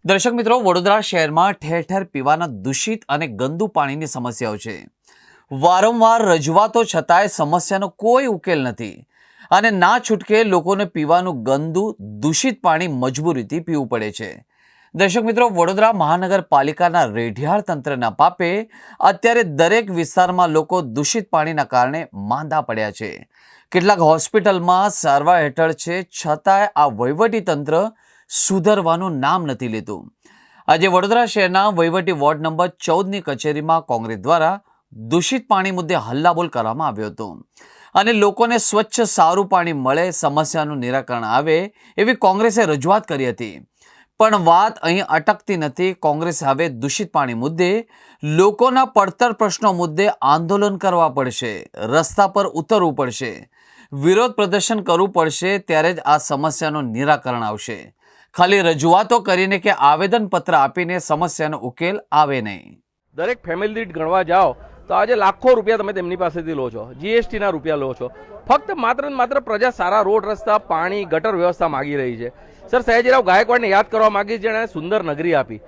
દર્શક મિત્રો, વડોદરા શહેરમાં ઠેર ઠેર પીવાના દૂષિત અને ગંદુ પાણીની સમસ્યાઓ છે. વારંવાર રજૂઆતો છતાંય સમસ્યાનો કોઈ ઉકેલ નથી અને ના છૂટકે લોકોને પીવાનું ગંદુ દૂષિત પાણી મજબૂરીથી પીવું પડે છે. દર્શક મિત્રો, વડોદરા મહાનગરપાલિકાના રેઢિયાળ તંત્રના પાપે અત્યારે દરેક વિસ્તારમાં લોકો દૂષિત પાણીના કારણે માંદા પડ્યા છે. કેટલાક હોસ્પિટલમાં સારવાર હેઠળ છે, છતાંય આ વહીવટી તંત્ર સુધરવાનું નામ નથી લેતું. આજે વડોદરા શહેરના વહીવટી વોર્ડ નંબર 14ની કચેરીમાં કોંગ્રેસ દ્વારા દૂષિત પાણી મુદ્દે હલ્લાબોલ કરવામાં આવ્યો હતો અને લોકોને સ્વચ્છ સારું પાણી મળે, સમસ્યાનું નિરાકરણ આવે એવી કોંગ્રેસે રજૂઆત કરી હતી. પણ વાત અહીં અટકતી નથી. કોંગ્રેસે હવે દૂષિત પાણી મુદ્દે લોકોના પડતર પ્રશ્નો મુદ્દે આંદોલન કરવા પડશે, રસ્તા પર ઉતરવું પડશે, વિરોધ પ્રદર્શન કરવું પડશે, ત્યારે જ આ સમસ્યાનું નિરાકરણ આવશે. ખાલી રજૂઆતો કરીને કે આવેદનપત્ર આપીને સમસ્યાનો ઉકેલ આવે નહીં. દરેક ફેમિલી દીઠ ગણવા જાઓ તો આજે લાખો રૂપિયા તમે તેમની પાસેથી લો છો, જીએસટીના રૂપિયા લો છો. ફક્ત માત્ર ને માત્ર પ્રજા સારા રોડ રસ્તા, પાણી, ગટર વ્યવસ્થા માગી રહી છે. સર, સયાજીરાવ ગાયકવાડને યાદ કરવા માગી, જેણે સુંદર નગરી આપી,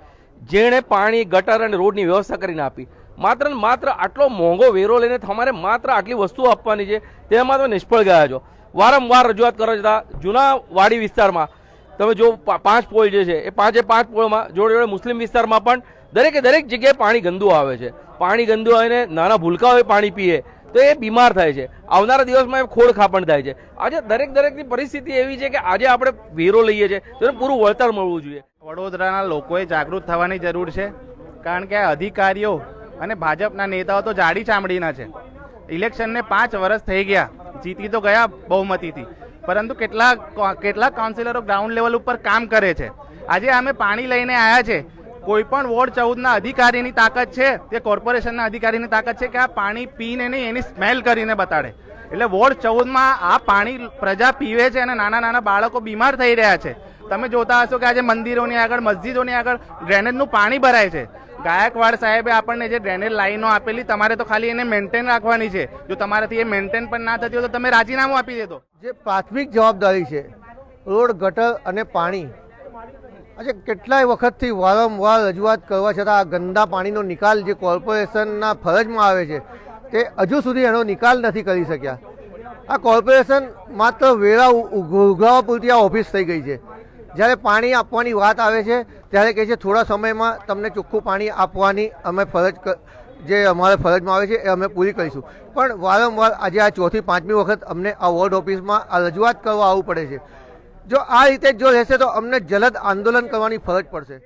જેણે પાણી, ગટર અને રોડની વ્યવસ્થા કરીને આપી. માત્ર ને માત્ર આટલો મોંઘો વેરો લઈને તમારે માત્ર આટલી વસ્તુઓ આપવાની છે, તેમાં તમે નિષ્ફળ ગયા છો. વારંવાર રજૂઆત કરો છતાં જૂના વાડી વિસ્તારમાં તમે જો 5 પોલ જે છે એ 5 પોળમાં જોડે જોડે મુસ્લિમ વિસ્તારમાં પણ દરેક જગ્યાએ પાણી ગંદુ આવે છે. પાણી ગંદુ આવીને નાના ભૂલકાઓ પાણી પીએ તો એ બીમાર થાય છે. આવનારા દિવસમાં એ ખોળખાપણ થાય છે. આજે દરેકની પરિસ્થિતિ એવી છે કે આજે આપણે વેરો લઈએ છીએ તો એને પૂરું વળતર મળવું જોઈએ. વડોદરાના લોકોએ જાગૃત થવાની જરૂર છે, કારણ કે અધિકારીઓ અને ભાજપના નેતાઓ તો જાડી ચામડીના છે. ઇલેક્શનને 5 વર્ષ થઈ ગયા, જીતી તો ગયા બહુમતીથી, પરંતુ કેટલાક કાઉન્સિલરો ગ્રાઉન્ડ લેવલ ઉપર કામ કરે છે. આજે અમે પાણી લઈને આવ્યા છે. કોઈ પણ વોર્ડ 14ના અધિકારીની તાકાત છે, તે કોર્પોરેશનના અધિકારીની તાકાત છે કે આ પાણી પીને નહીં, એની સ્મેલ કરીને બતાડે. એટલે વોર્ડ 14માં આ પાણી પ્રજા પીવે છે અને નાના બાળકો બીમાર થઈ રહ્યા છે. તમે જોતા હશો કે આજે મંદિરોની આગળ, મસ્જિદોની આગળ ડ્રેનેજનું પાણી ભરાય છે. ગાયકવાડ સાહેબે આપણને જે ડ્રેનેજ લાઈનો આપેલી, તમારે તો ખાલી એને મેન્ટેન રાખવાની છે. જો તમારાથી એ મેન્ટેન પણ ના થતી હોય તો તમે રાજીનામું આપી દેતો. જે પ્રાથમિક જવાબદારી છે, રોડ, ગટર અને પાણી, આજે કેટલાય વખતથી વારંવાર રજૂઆત કરવા છતાં આ ગંદા પાણીનો નિકાલ જે કોર્પોરેશનના ફરજમાં આવે છે તે હજુ સુધી એનો નિકાલ નથી કરી શક્યા. આ કોર્પોરેશન માત્ર વેરા ઉઘરાવા પૂરતી આ ઓફિસ થઈ ગઈ છે. જ્યારે પાણી આપવાની વાત આવે છે ત્યારે કહે છે થોડા સમયમાં તમને ચોખ્ખું પાણી આપવાની અમે જે અમારે ફરજમાં આવે છે એ અમે પૂરી કરીશું. પણ વારંવાર આજે આ 4થી 5મી વખત અમને આ વોર્ડ ઓફિસમાં આ રજૂઆત કરવા આવવું પડે છે. જો આ રીતે જો રહેશે તો અમને જલદ આંદોલન કરવાની ફરજ પડશે.